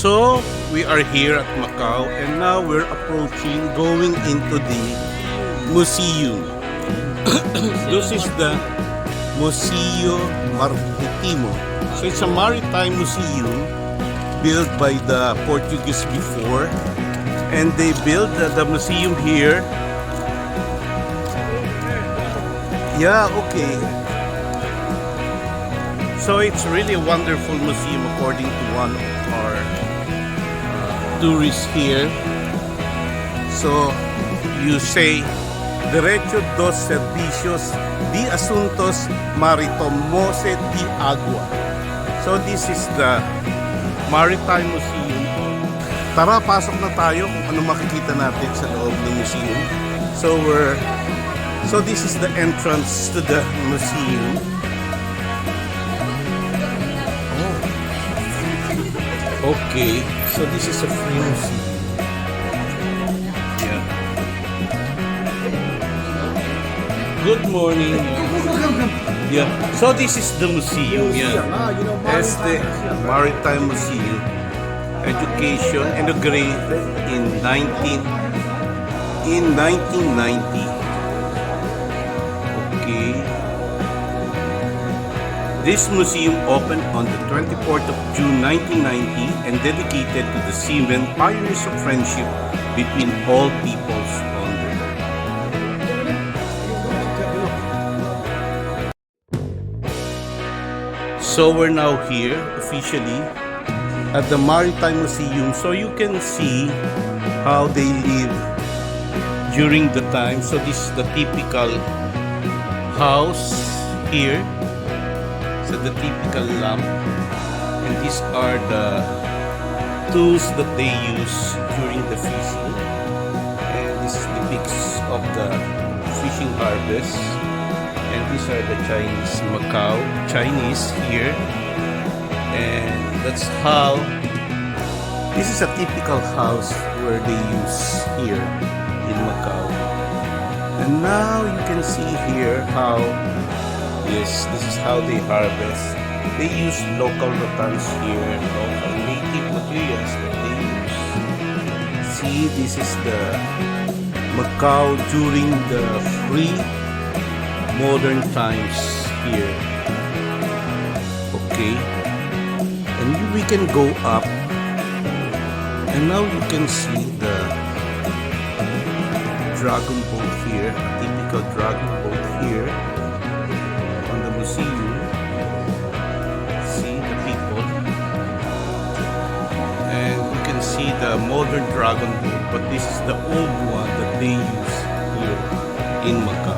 So we are here at Macau and now we're going into the museum. This is the Museo Maritimo. So it's a maritime museum built by the Portuguese before, and they built the museum here. Yeah, okay. So it's really a wonderful museum according to one of our tourists here. So you say Derecho dos Servicios de Asuntos Maritimos de Agua. So this is the Maritime Museum. Tara, pasok na tayo kung ano makikita natin sa loob ng museum. So this is the entrance to the museum. Oh. Okay, so this is a free museum. Yeah. Good morning. Yeah. So this is the museum. Yeah. It's the Maritime Museum. Education inaugurated in 1990. Okay. This museum opened on the 24th of June 1990 and dedicated to the seamen, pioneers of friendship between all peoples on the earth. So we're now here officially at the Maritime Museum, so you can see how they live during the time. So this is the typical house here. So the typical lamp, and these are the tools that they use during the fishing, and this is the pics of the fishing harvest, and these are the Macau Chinese here, and that's how this is a typical house where they use here in Macau. And now you can see here how, yes, this is how they harvest. They use local rattans here, local native materials that they use. See, this is the Macau during the modern times here. Okay, and we can go up, and now you can see the dragon boat here, a typical dragon boat here on the museum. See the people, and you can see the modern dragon boat, but this is the old one that they use here in Macau.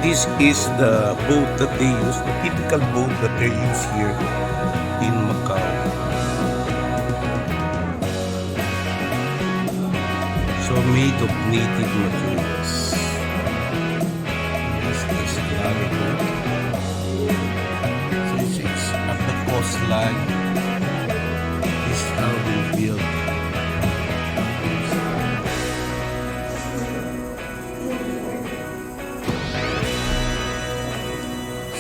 This is the boat that they use, the typical boat that they use here in Macau. So made of native materials. This is claret boat. So it's at the coastline. This is how they build.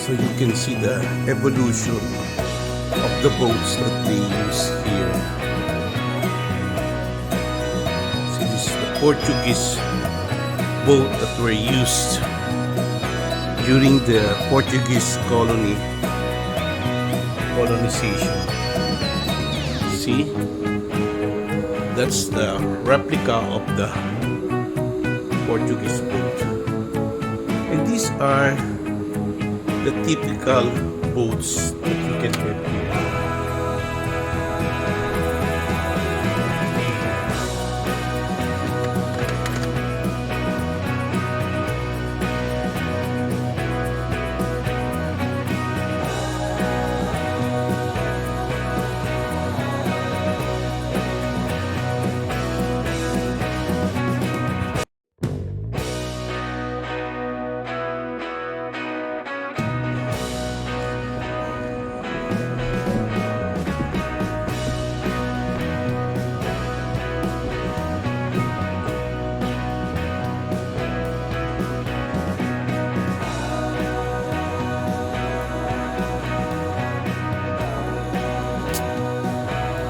So you can see the evolution of the boats that they use here. So this is the Portuguese boat that were used during the Portuguese colonization. See? That's the replica of the Portuguese boat. And these are the typical boats that you can get here.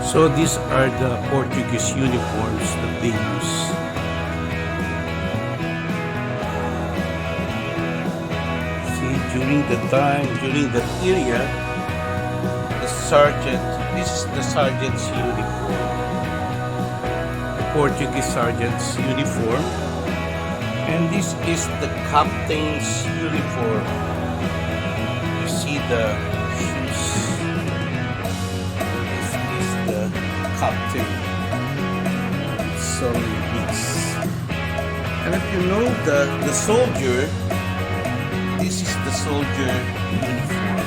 So these are the Portuguese uniforms that they use. See, during that period, the sergeant, this is the sergeant's uniform. The Portuguese sergeant's uniform. And this is the captain's uniform. You see the shoes. This is the captain. So it's, and if you know the soldier, this is the soldier uniform.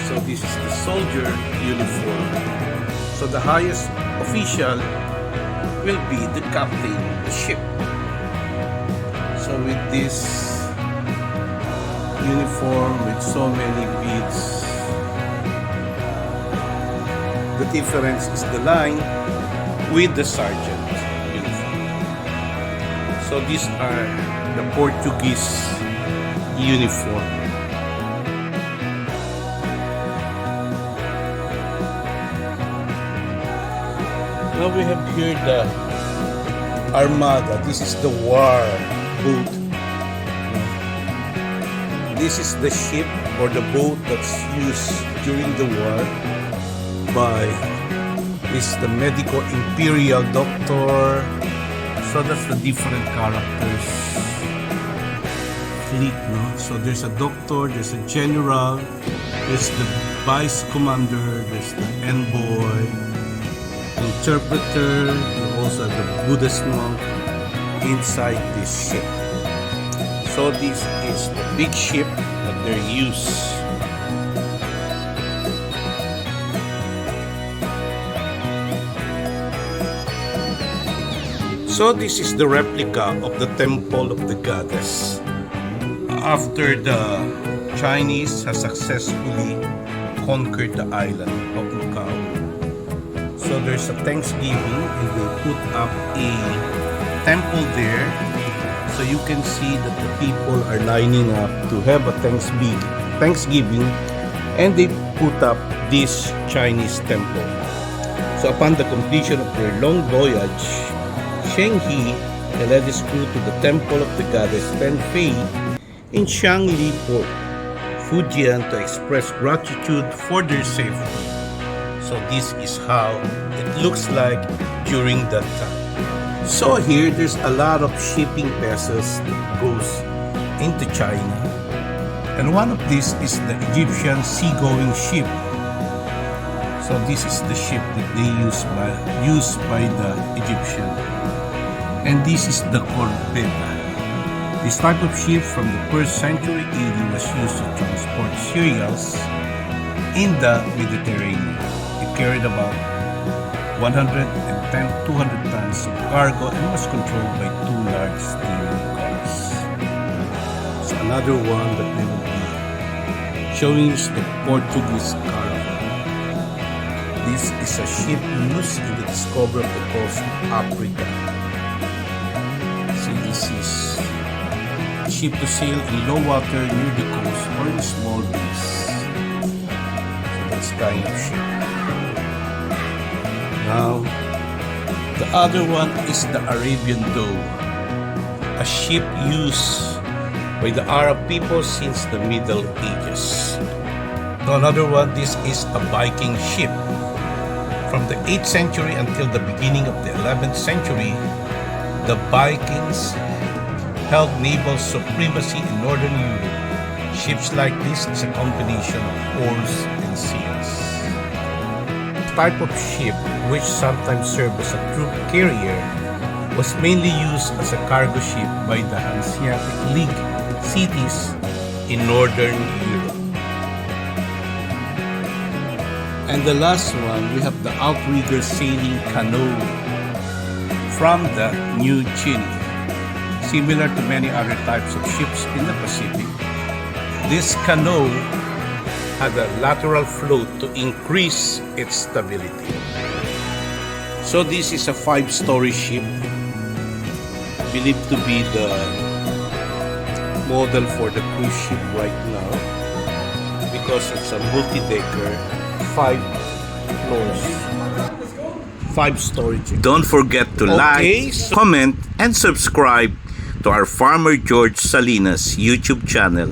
So this is the soldier uniform. So the highest official will be the captain of the ship. So with this uniform with so many beads, the difference is the line with the sergeant uniform. So these are the Portuguese uniform. Now we have here the Armada. This is the war boat. This is the ship or the boat that's used during the war by the medical imperial doctor. So that's the different characters fleet, no? So there's a doctor, there's a general, there's the vice commander, there's the envoy, the interpreter, also the Buddhist monk inside this ship. So this is the big ship that they're used. So this is the replica of the temple of the goddess after the Chinese has successfully conquered the island of Macau. So there's a Thanksgiving and they put up a temple there, so you can see that the people are lining up to have a Thanksgiving, and they put up this Chinese temple. So upon the completion of their long voyage, Sheng He led his crew to the temple of the goddess Fei in Shanghai Port, Fujian, to express gratitude for their safety. So this is how it looks like during that time. So here, there's a lot of shipping vessels that goes into China. And one of these is the Egyptian seagoing ship. So this is the ship that they used by the Egyptian. And this is the corvette. This type of ship from the 1st century AD was used to transport cereals in the Mediterranean. It carried about 200 tons of cargo and was controlled by 2 large steering cars. So another one that we will be showing is the Portuguese caravel. This is a ship used in the discovery of the coast of Africa. See, this is a ship to sail in low water near the coast or in small bays. So that's kind of ship. Now, the other one is the Arabian dhow, a ship used by the Arab people since the Middle Ages. So another one, this is a Viking ship. From the 8th century until the beginning of the 11th century, the Vikings held naval supremacy in Northern Europe. Ships like this is a combination of oars and sails. Type of ship, which sometimes served as a troop carrier, was mainly used as a cargo ship by the Hanseatic League cities in Northern Europe. And the last one, we have the outrigger sailing canoe from the New Guinea. Similar to many other types of ships in the Pacific, this canoe had a lateral float to increase its stability. So this is a 5-story ship, believed to be the model for the cruise ship right now, because it's a multi-decker 5 floors. 5 storage. Don't forget to like, comment, and subscribe to our Farmer George Salinas YouTube channel.